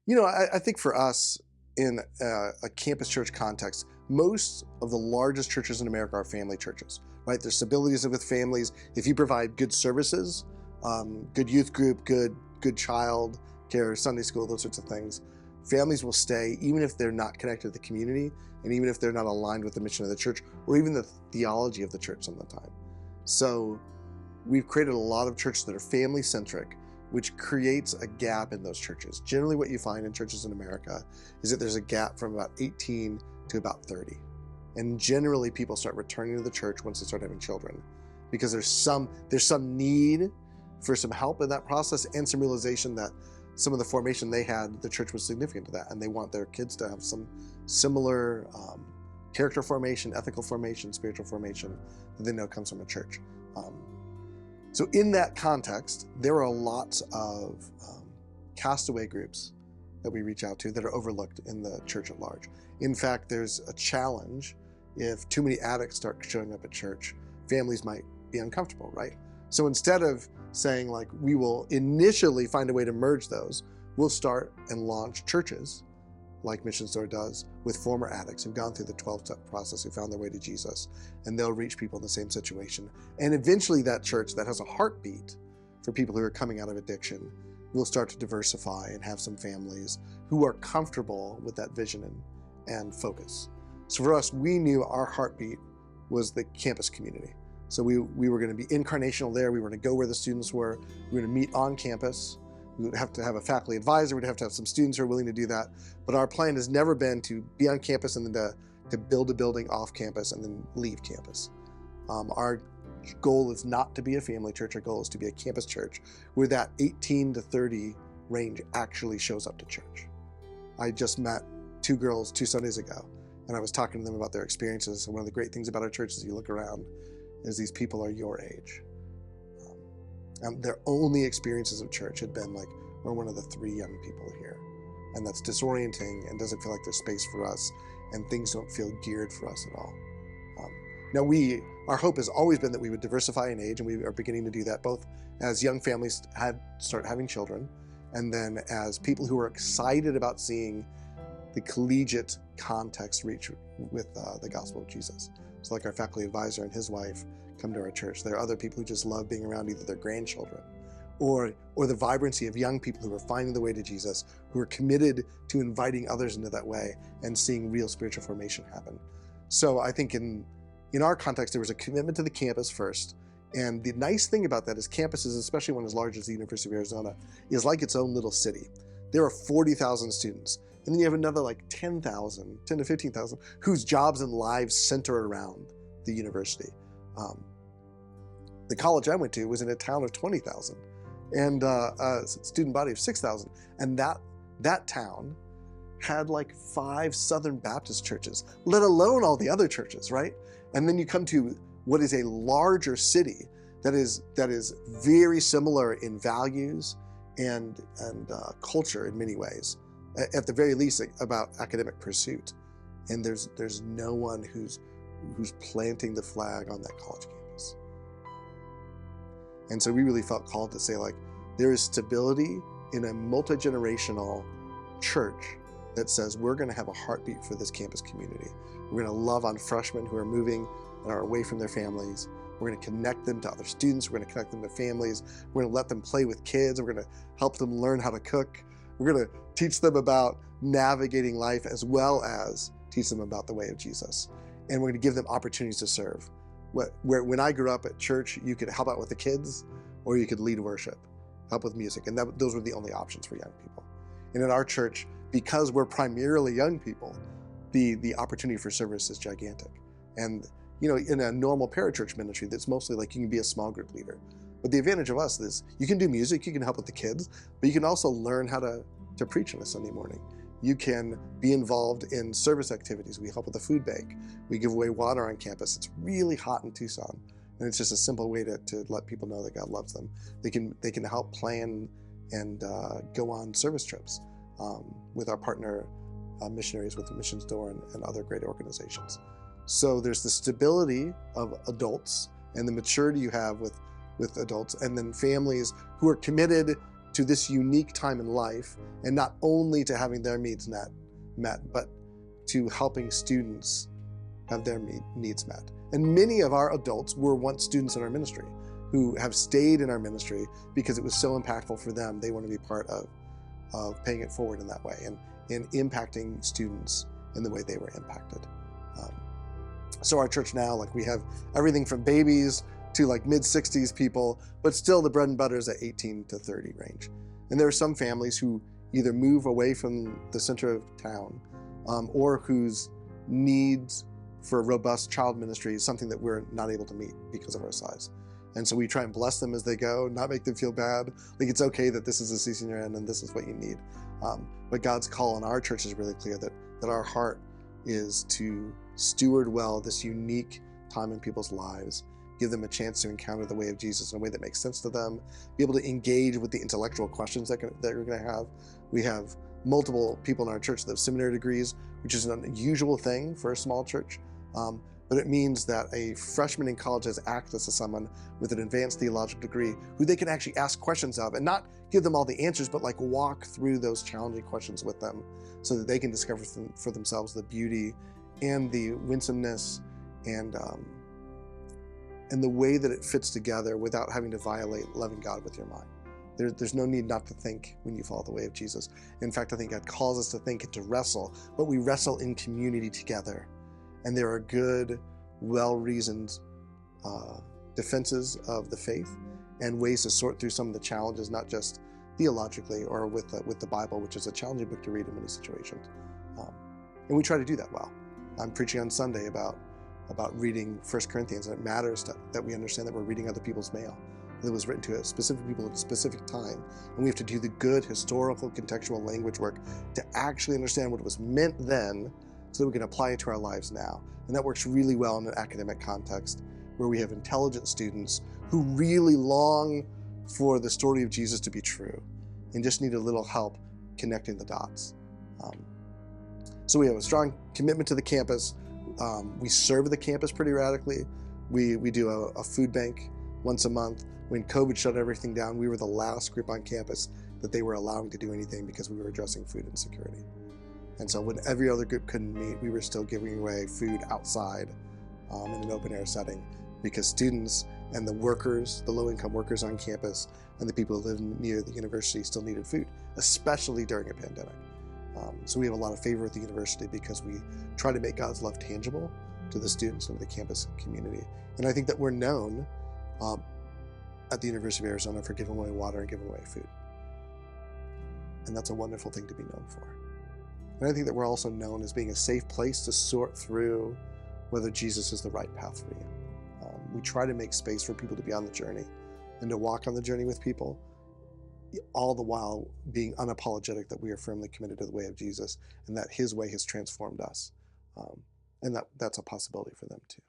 I think for us in a campus church context, most of the largest churches in America are family churches, right? There's stabilities with families. If you provide good services, good youth group, good child care, Sunday school, those sorts of things, families will stay even if they're not connected to the community and even if they're not aligned with the mission of the church or even the theology of the church some of the time. So we've created a lot of churches that are family-centric, which creates a gap in those churches. Generally what you find in churches in America is that there's a gap from about 18 to about 30. And generally people start returning to the church once they start having children because there's some need for some help in that process and some realization that some of the formation they had, the church was significant to that, and they want their kids to have some similar character formation, ethical formation, spiritual formation that they know comes from a church. So in that context, there are lots of castaway groups that we reach out to that are overlooked in the church at large. In fact, there's a challenge. If too many addicts start showing up at church, families might be uncomfortable, right? So instead of saying like, we will initially find a way to merge those, we'll start and launch churches like Mission Store does with former addicts who've gone through the 12-step process, who found their way to Jesus, and they'll reach people in the same situation. And eventually that church that has a heartbeat for people who are coming out of addiction will start to diversify and have some families who are comfortable with that vision and focus. So for us, we knew our heartbeat was the campus community. So we were going to be incarnational there. We were going to go where the students were. We were going to meet on campus. We would have to have a faculty advisor. We'd have to have some students who are willing to do that. But our plan has never been to be on campus and then to build a building off campus and then leave campus. Our goal is not to be a family church. Our goal is to be a campus church where that 18 to 30 range actually shows up to church. I just met 2 girls 2 Sundays ago, and I was talking to them about their experiences. And one of the great things about our church is you look around is these people are your age. Their only experiences of church had been like, we're one of the 3 young people here. And that's disorienting and doesn't feel like there's space for us, and things don't feel geared for us at all. Now our hope has always been that we would diversify in age, and we are beginning to do that both as young families start having children, and then as people who are excited about seeing the collegiate context reach with the gospel of Jesus. So like our faculty advisor and his wife come to our church. There are other people who just love being around either their grandchildren or the vibrancy of young people who are finding the way to Jesus, who are committed to inviting others into that way and seeing real spiritual formation happen. So I think in our context, there was a commitment to the campus first. And the nice thing about that is campuses, especially one as large as the University of Arizona, is like its own little city. There are 40,000 students. And then you have another like 10 to 15,000 whose jobs and lives center around the university. The college I went to was in a town of 20,000 and a student body of 6,000. And that town had like 5 Southern Baptist churches, let alone all the other churches, right? And then you come to what is a larger city that is very similar in values and culture in many ways, at the very least about academic pursuit. And there's no one who's planting the flag on that college campus. And so we really felt called to say, like, there is stability in a multi-generational church that says we're going to have a heartbeat for this campus community. We're going to love on freshmen who are moving and are away from their families. We're going to connect them to other students. We're going to connect them to families. We're going to let them play with kids. We're going to help them learn how to cook. We're going to teach them about navigating life as well as teach them about the way of Jesus. And we're going to give them opportunities to serve. When I grew up at church, you could help out with the kids or you could lead worship, help with music. And those were the only options for young people. And in our church, because we're primarily young people, the opportunity for service is gigantic. And in a normal parachurch ministry, that's mostly like you can be a small group leader. But the advantage of us is you can do music, you can help with the kids, but you can also learn how to preach on a Sunday morning. You can be involved in service activities. We help with the food bank. We give away water on campus. It's really hot in Tucson. And it's just a simple way to let people know that God loves them. They can help plan and go on service trips with our partner missionaries with the Mission Store and other great organizations. So there's the stability of adults and the maturity you have with adults, and then families who are committed to this unique time in life, and not only to having their needs met, but to helping students have their needs met. And many of our adults were once students in our ministry who have stayed in our ministry because it was so impactful for them. They want to be part of paying it forward in that way and impacting students in the way they were impacted. So our church now, like, we have everything from babies to like mid-60s people, but still the bread and butter is at 18 to 30 range. And there are some families who either move away from the center of town or whose needs for robust child ministry is something that we're not able to meet because of our size. And so we try and bless them as they go, not make them feel bad. Like, it's okay that this is a season you're in and this is what you need. But God's call on our church is really clear, that our heart is to steward well this unique time in people's lives, give them a chance to encounter the way of Jesus in a way that makes sense to them, be able to engage with the intellectual questions that you're going to have. We have multiple people in our church that have seminary degrees, which is an unusual thing for a small church. But it means that a freshman in college has access to someone with an advanced theological degree who they can actually ask questions of, and not give them all the answers, but like walk through those challenging questions with them so that they can discover for themselves the beauty and the winsomeness and the way that it fits together without having to violate loving God with your mind. There's no need not to think when you follow the way of Jesus. In fact, I think God calls us to think and to wrestle, but we wrestle in community together. And there are good, well-reasoned defenses of the faith and ways to sort through some of the challenges, not just theologically or with the Bible, which is a challenging book to read in many situations. And we try to do that well. I'm preaching on Sunday about reading 1 Corinthians, and it matters that we understand that we're reading other people's mail. It was written to a specific people at a specific time, and we have to do the good historical contextual language work to actually understand what it was meant then, so that we can apply it to our lives now. And that works really well in an academic context where we have intelligent students who really long for the story of Jesus to be true and just need a little help connecting the dots. So we have a strong commitment to the campus. We serve the campus pretty radically. We do a food bank once a month. When COVID shut everything down, we were the last group on campus that they were allowing to do anything because we were addressing food insecurity. And so when every other group couldn't meet, we were still giving away food outside in an open air setting, because students and the workers, the low-income workers on campus, and the people who live near the university still needed food, especially during a pandemic. So we have a lot of favor at the university because we try to make God's love tangible to the students and the campus community. And I think that we're known at the University of Arizona for giving away water and giving away food. And that's a wonderful thing to be known for. And I think that we're also known as being a safe place to sort through whether Jesus is the right path for you. We try to make space for people to be on the journey and to walk on the journey with people, all the while being unapologetic that we are firmly committed to the way of Jesus and that his way has transformed us. And that's a possibility for them too.